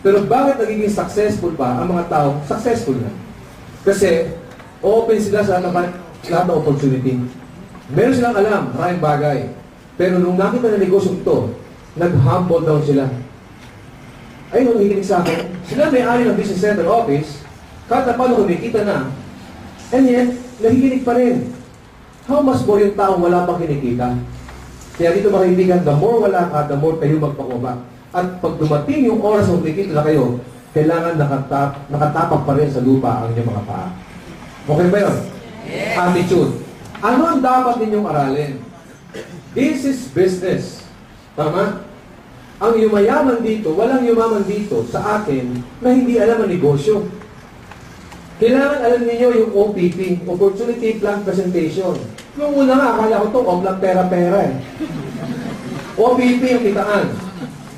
Pero bakit nagiging successful pa ang mga tao? Successful na. Kasi open sila sa lahat ng opportunity. Meron silang alam, maraming bagay. Pero nung nakita na negosyo ito, nag-humble down sila. Ayun, nakikinig sa akin. Sila may-ari ng business center office, kahit na paano kumikita na, and yet, nakikinig pa rin. How much more yung taong wala pang kinikita? Kaya dito mga kaibigan, the more wala ka, the more kayo magpakumbak. At pag dumating yung oras na kumikita na kayo, kailangan nakatapak pa rin sa lupa ang inyong mga paa. Okay ba yun? Yes. Attitude. Ano ang dapat ninyong aralin? This is business. Tama? Ang yumayaman dito, walang yumaman dito sa atin na hindi alam ang negosyo. Kailangan alam niyo yung OPP, Opportunity Plan Presentation. Nung una nga, akala ko ito, lang pera-pera eh. OPP yung kitaan.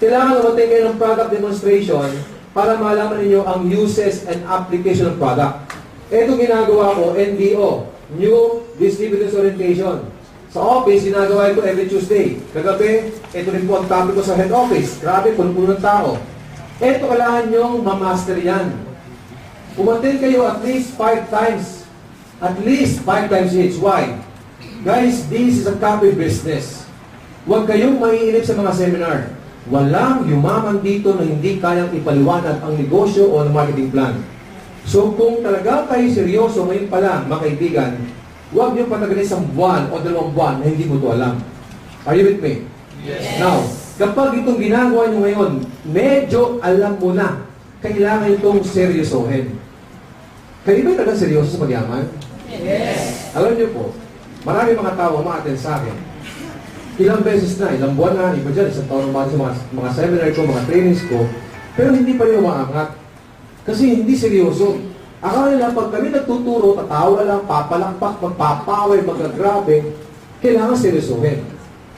Kailangan namatay kayo ng product demonstration para malaman niyo ang uses and application ng product. Ito ginagawa ko, NDO, New Distributors Orientation. Sa office, ginagawa ito every Tuesday. Kagabi, ito rin po ang topic ko sa head office. Grabe, puno-puno ng tao. Ito kailangan nyong mamaster yan. Umattend kayo at least 5 times. At least 5 times each. Why? Guys, this is a copy business. Huwag kayong maiinip sa mga seminar. Walang yumaman dito na hindi kayang ipaliwanag ang negosyo o ang marketing plan. So kung talaga kayo seryoso ngayon pa lang, mga kaibigan, huwag niyo patagalin isang buwan o 2 buwan na hindi mo ito alam. Are you with me? Yes. Now, kapag itong ginagawa niyo ngayon, medyo alam mo na, kailangan itong seryosohin. Kayo ba talagang seryoso sa pagyaman? Yes. Alam niyo po, marami mga tao ma-attend sa akin. Ilang beses na, ilang buwan na, iba dyan, isang taon naman sa mga seminar ko, mga trainings ko, pero hindi pa rin umaangat. Kasi hindi seryoso. Akala nila, pag kami nagtuturo, tatawa lang, papalakpak, magpapaway, magagrabe, kailangan seryosohin.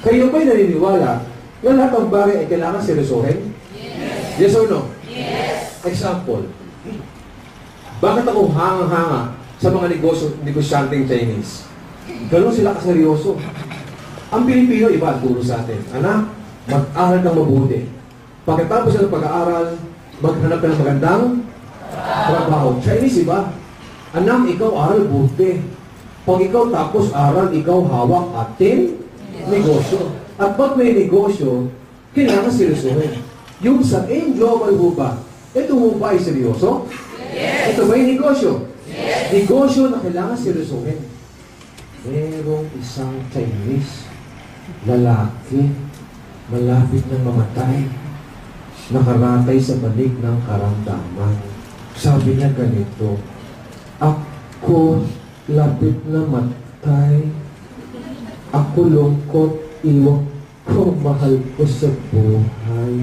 Kayo ba'y naniniwala na lahat ng bagay ay kailangan seryosohin? Yes. Yes or no? Yes. Example, bakit ako hanga-hanga sa mga negosyanteng Chinese? Ganun sila kaseryoso. Ang Pilipino, iba ang turo sa atin. Anak, mag-aral kang mabuti. Pagkatapos ng pag-aaral, maghanap ka ng magandang trabaho. Chinese, iba. Anak, ikaw aral buti. Pag ikaw tapos aral, ikaw hawak ating negosyo. At pag may negosyo, kailangan seryosohin. Yung sa global ho ba, ito ho ba ay seryoso? Yes. Ito ba yung negosyo? Yes. Negosyo na kailangan seryosohin. Merong isang Chinese lalaki, malapit na mamatay, nakaratay sa banig ng karamdaman. Sabi niya ganito, ako lapit na matay, ako lungkot, iwan ko, mahal ko sa buhay.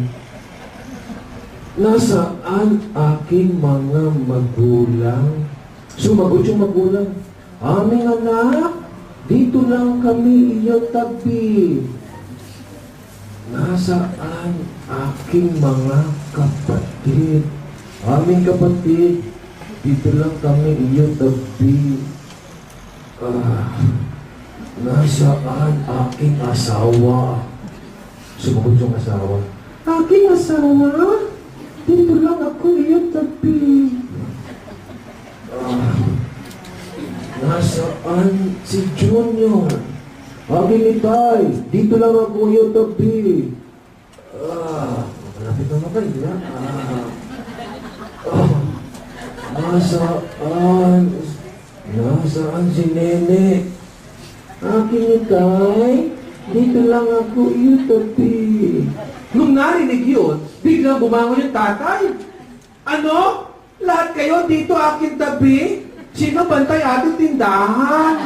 Nasaan aking mga magulang? Sumagot yung magulang, aming anak, dito lang kami iyong tabi. Nasaan aking mga kapatid? Aming kapatid, dito lang kami iyong tabi. Nasaan aking asawa? Sumagot yung asawa, aking asawa? Dito lang ako iyong tabi. Nasaan si Junior? Aking itay, dito lang ako iyong tabi. Malapit na matay, di ba? Nasaan si Nene? Aking itay, dito lang ako iyong tabi. Nung narinig yun, biglang bumangon yung tatay. Ano? Lahat kayo dito aking tabi? Sino bantay ating tindahan?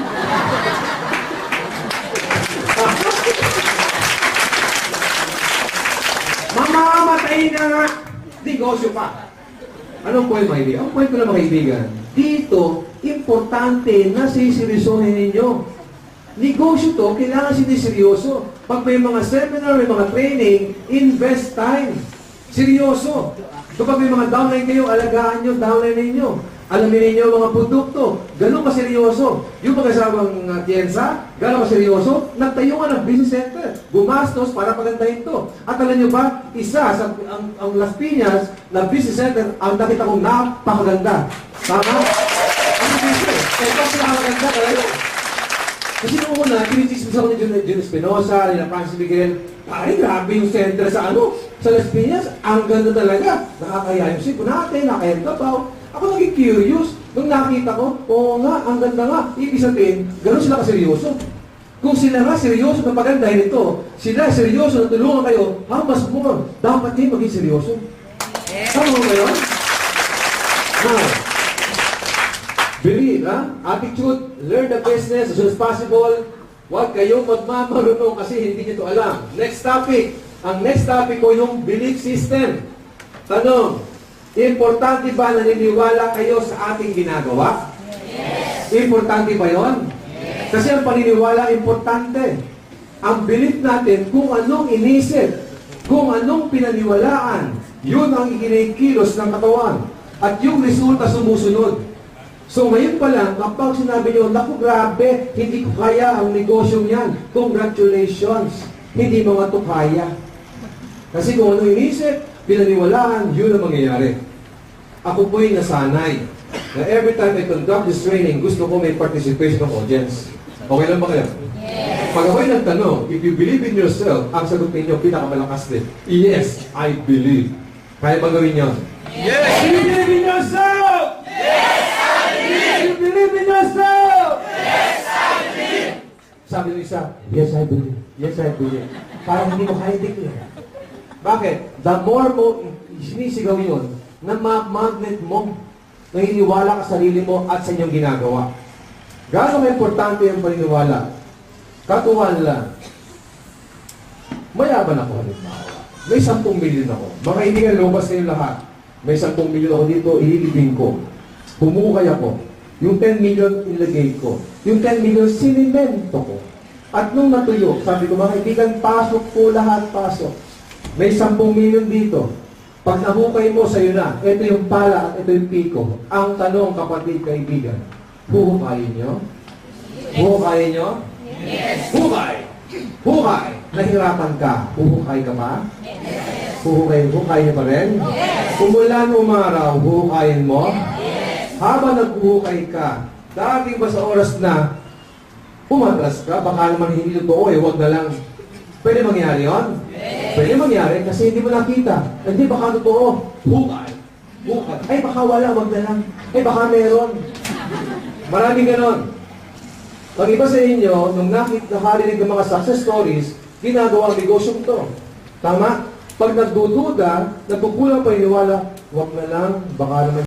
Mamamatay na nga. Negosyo pa. Anong point, mga kaibigan? Ang point ko lang, mga kaibigan, dito, importante na sisirisohin ninyo. Negosyo to, kailangan siniseryoso. Pag may mga seminar, may mga training, invest time. Seryoso. Kapag may mga downline kayo, alagaan nyo, downline ninyo. Alamin ninyo mga produkto. Ganun ka seryoso. Yung mag-asawang tiyensa, ganun ka seryoso, nagtayo nga ng business center. Gumastos para pagandahin to. At alam nyo ba, isa sa ang Las Piñas na business center, ang nakita kong napakaganda. Tama? Ang business. Kaya ito ang pinakaganda talaga. Kasi nung una, kinisismis ako ni Jun Espinosa, ni Francis Miguel, ay, grabe yung center sa sa Las Piñas. Ang ganda talaga. Nakakaya yung sipo natin, nakakaya tapaw. Ako naging curious. Nung nakita ko, oo nga, ang ganda nga. Ibig sabihin, gano'n sila kaseryoso. Kung sila nga seryoso na pagandahin ito, sila seryoso na tulungan kayo, how much more? Dapat din maging seryoso. Tama mo ba yun? Now, believe, ha? Attitude, learn the business as soon as possible. Huwag kayong magmamarunong kasi hindi nyo ito alam. Next topic. Ang next topic ko yung belief system. Tanong, importante ba naniniwala kayo sa ating ginagawa? Yes. Importante ba yon? Yes. Kasi ang paniniwala importante. Ang belief natin kung anong inisip, kung anong pinaniwalaan, yun ang ikinikilos ng katawan. At yung resulta sumusunod. So ngayon pa lang, kapag sinabi nyo, naku grabe, hindi ko kaya ang negosyong yan. Congratulations, hindi mga to kaya. Kasi kung ano inisip, pinaniwalaan, yun ang mangyayari. Ako po'y nasanay na every time I conduct this training, gusto ko may participation of audience. Okay lang ba kayo? Yes. Pag ako'y nagtanong, if you believe in yourself, ang sagot ninyo, pinakamalakas din. Yes, I believe. Kaya ba gawin yun? Yes! You believe in yourself! Yes! You believe in yourself? Yes, I believe. Sabi ng isa, yes, I believe. Yes, I believe. Parang hindi mo kaya declare. Bakit? The more mo sinisigaw yun, na magnet mo, naniniwala ka sa sarili mo at sa inyong ginagawa. Gano'ng importante ang paniniwala? Katuwan lang. Mayaban ako, halimbawa. May 10 milyon ako. Mga kaibigan, lumabas kayo lahat. May 10 milyon ako dito, ililibing ko. Humukay ako. Yung 10 million ilagay ko. Yung 10 million sinimento ko. At nung natuyo, sabi ko, mga kaibigan, pasok po lahat, pasok. May 10 million dito. Pag nahukay mo, sa'yo na. Ito yung pala at ito yung piko. Ang tanong, kapatid, kaibigan, huhukayin nyo? Huhukayin nyo? Yes. Hukay! Hukay! Nahirapan ka, huhukay ka pa? Yes. Hukay nyo pa rin? Yes. Umulan umaraw, huhukayin mo? Yes. Habang naghuhukay ka, dati ba sa oras na umatras ka, baka naman hindi totoo huwag na lang. Pwede mangyari yun? Yes. Pwede mangyari kasi hindi mo nakita. Hindi baka totoo. Hukay. Hukay. Ay baka wala, huwag na lang. Ay baka meron. Maraming ganon. Pag iba sa inyo, nung nakarinig ng mga success stories, ginagawa ang negosyong to. Tama? Pag nagdududa, nagkukulang pa iniwala, huwag na lang, baka naman